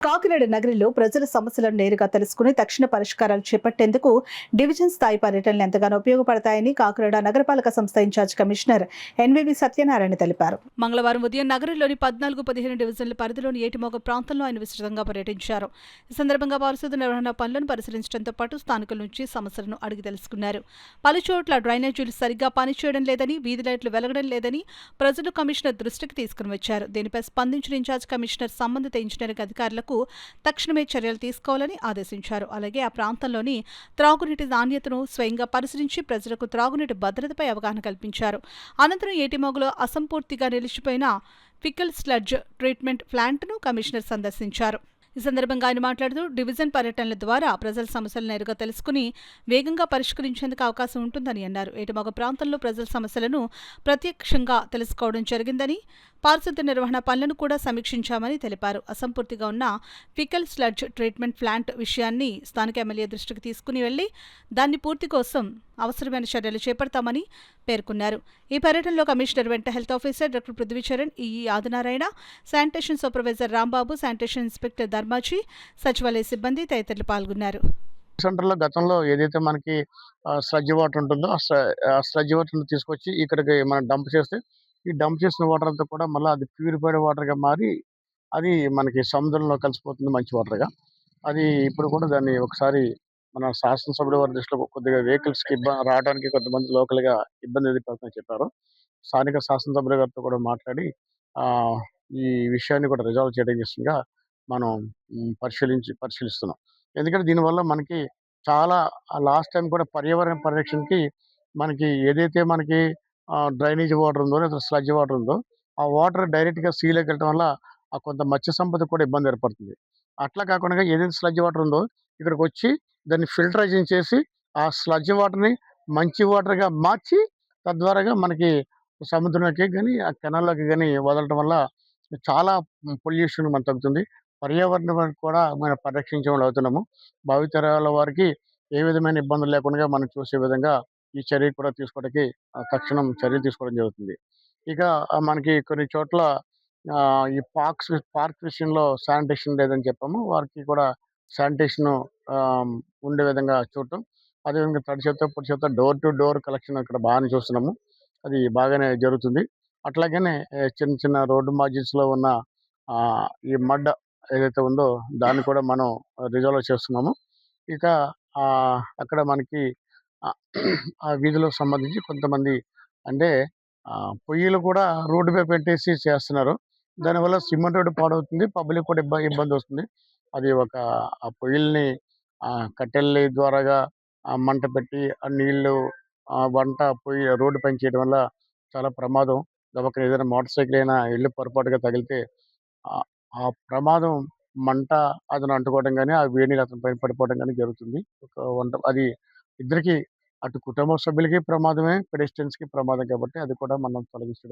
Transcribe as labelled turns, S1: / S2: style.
S1: కాకినాడ నగరంలో ప్రజల సమస్యలను నేరుగా తెలుసుకుని తక్షణ పరిష్కారాలు చేపట్టేందుకు డివిజన్ స్థాయి పర్యటనలు ఎంతగానో ఉపయోగపడతాయని కాకినాడ నగరపాలక సంస్థ ఇన్ఛార్జ్ కమిషనర్ ఎన్వీవి సత్యనారాయణ తెలిపారు. మంగళవారం ఉదయం నగరంలోని 14-15 డివిజన్ల పరిధిలోని ఏటిమోగ ప్రాంతంలో ఆయన విస్తృతంగా పర్యటించారు. ఈ సందర్భంగా పారిశుద్ధ నిర్వహణ పనులను పరిశీలించడంతో పాటు స్థానికుల నుంచి సమస్యలను అడిగి తెలుసుకున్నారు. పలుచోట్ల డ్రైనేజీలు సరిగ్గా పనిచేయడం లేదని, వీధి లైట్లు వెలగడం లేదని ప్రజలు కమిషనర్ దృష్టికి తీసుకుని వచ్చారు. దీనిపై స్పందించిన ఇన్ఛార్జ్ కమిషనర్ సంబంధిత ఇంజనీరింగ్ అధికారులకు తక్షణమే చర్యలు తీసుకోవాలని ఆదేశించారు. అలాగే ఆ ప్రాంతంలోని త్రాగునీటి నాణ్యతను స్వయంగా పరిశీలించి ప్రజలకు త్రాగునీటి భద్రతపై అవగాహన కల్పించారు. అనంతరం ఏటిమోగలో అసంపూర్తిగా నిలిచిపోయిన ఫికల్ స్లడ్జ్ ట్రీట్మెంట్ ప్లాంట్ను కమిషనర్ సందర్శించారు. ఈ సందర్భంగా ఆయన మాట్లాడుతూ డివిజన్ పర్యటనల ద్వారా ప్రజల సమస్యలు నేరుగా తెలుసుకుని వేగంగా పరిష్కరించేందుకు అవకాశం ఉంటుందని అన్నారు. ఏటిమోగ ప్రాంతంలో ప్రజల సమస్యలను ప్రత్యక్షంగా తెలుసుకోవడం జరిగిందని, పారిశుద్ధ నిర్వహణ పనులను కూడా సమీక్షించామని తెలిపారు. అసంపూర్తిగా ఉన్న ఫికల్ స్లడ్జ్ ట్రీట్మెంట్ ప్లాంట్ విషయాన్ని స్థానిక ఎమ్మెల్యే దృష్టికి తీసుకుని వెళ్లి దాన్ని పూర్తి కోసం అవసరమైన చర్యలు చేపడతామని పేర్కొన్నారు. ఈ పర్యటనలో కమిషనర్ వెంట health officer doctor Prithvi Charan, EE Adinarayana, sanitation supervisor Rambabu, sanitation inspector Dharmaji, సచివాలయ సిబ్బంది తదితరులు పాల్గొన్నారు.
S2: సెంటర్‌లో గతంలో ఏదైతే మనకి స్లడ్జ్ వాటర్ ఉంటుందో, ఆ స్లడ్జ్ వాటర్‌ని తీసుకొచ్చి ఇక్కడికి మనం డంప్ చేస్తే, ఈ డంప్ చేసిన వాటర్ అంతా కూడా మళ్ళా అది ప్యూరిఫైడ్ వాటర్‌గా మారి, అది మనకి సముద్రంలో కలిసిపోతుంది మంచి వాటర్‌గా. అది ఇప్పుడు కూడా దాన్ని ఒకసారి మన శాసనసభ్యుల వారి దృష్టిలో కొద్దిగా వెహికల్స్‌కి రావడానికి కొంతమంది లోకల్‌గా ఇబ్బంది ఎదుర్కొంటున్నారని చెప్పారు. స్థానిక శాసనసభ్యుల గారితో కూడా మాట్లాడి ఆహ్, ఈ విషయాన్ని కూడా రిజాల్వ్ చేయడం విషయంగా మనం పరిశీలిస్తున్నాం. ఎందుకంటే దీనివల్ల మనకి చాలా లాస్ట్ టైమ్ కూడా పర్యావరణ పరిరక్షణకి మనకి ఏదైతే మనకి డ్రైనేజ్ వాటర్ ఉందో లేదా స్లడ్జ్ వాటర్ ఉందో, ఆ వాటర్ డైరెక్ట్‌గా సీలోకి వెళ్ళటం వల్ల కొంత మత్స్య సంపదకు కూడా ఇబ్బంది ఏర్పడుతుంది. అట్లా కాకుండా ఏదైతే స్లడ్జ్ వాటర్ ఉందో ఇక్కడికొచ్చి దాన్ని ఫిల్టరైజింగ్ చేసి ఆ స్లడ్జ్ వాటర్‌ని మంచి వాటర్‌గా మార్చి తద్వారాగా మనకి సముద్రంలోకి గాని, ఆ కెనాల్‌లోకి గాని వదలటం వల్ల చాలా పొల్యూషన్ మనకు తగ్గుతుంది. పర్యావరణాన్ని కూడా మనం పరిరక్షించే వాళ్ళు అవుతున్నాము. భావితరాల వారికి ఏ విధమైన ఇబ్బందులు లేకుండా మనం చూసే విధంగా ఈ చర్య కూడా తీసుకోవడానికి తక్షణం చర్యలు తీసుకోవడం జరుగుతుంది. ఇక మనకి కొన్ని చోట్ల ఈ పార్క్ విషయంలో శానిటేషన్ లేదని చెప్పాము. వారికి కూడా శానిటేషన్ ఉండే విధంగా చూడటం. అదేవిధంగా తడి చెత్త, పొడి చెత్త డోర్ టు డోర్ కలెక్షన్ ఇక్కడ బాగానే చూస్తున్నాము. అది బాగానే జరుగుతుంది. అట్లాగనే చిన్న చిన్న రోడ్డు మార్జిన్స్‌లో ఉన్న ఈ మడ్ ఏదైతే ఉందో దాన్ని కూడా మనం రిజాల్వ్ చేస్తున్నాము. ఇక అక్కడ మనకి ఆహ్, ఆ వీధిలోకి సంబంధించి కొంతమంది అంటే పొయ్యిలు కూడా రోడ్డుపై పెట్టేసి చేస్తున్నారు. దానివల్ల సిమెంట్ రోడ్డు పాడవుతుంది. పబ్లిక్ కూడా ఇబ్బందొస్తుంది. అది ఆ పొయ్యిల్ని కట్టెల ద్వారాగా మంట పెట్టి ఆ నీళ్లు వంట పొయ్యి రోడ్డు పైన చేయడం వల్ల చాలా ప్రమాదం. గబక్కన ఏదైనా మోటార్ సైకిల్ అయినా ఎళ్లి పొరపాటుగా తగిలితే ఆహ్, ఆ ప్రమాదం మంట అతను అంటుకోవడం గాని, ఆ వేడి నీళ్ళు అతని పైన పడిపోవడం గాని జరుగుతుంది. అది ఇద్దరికీ అటు కుటుంబ సభ్యులకి ప్రమాదమే, పెడెస్ట్రియన్స్‌కి ప్రమాదం కాబట్టి అది కూడా మనం తొలగించడం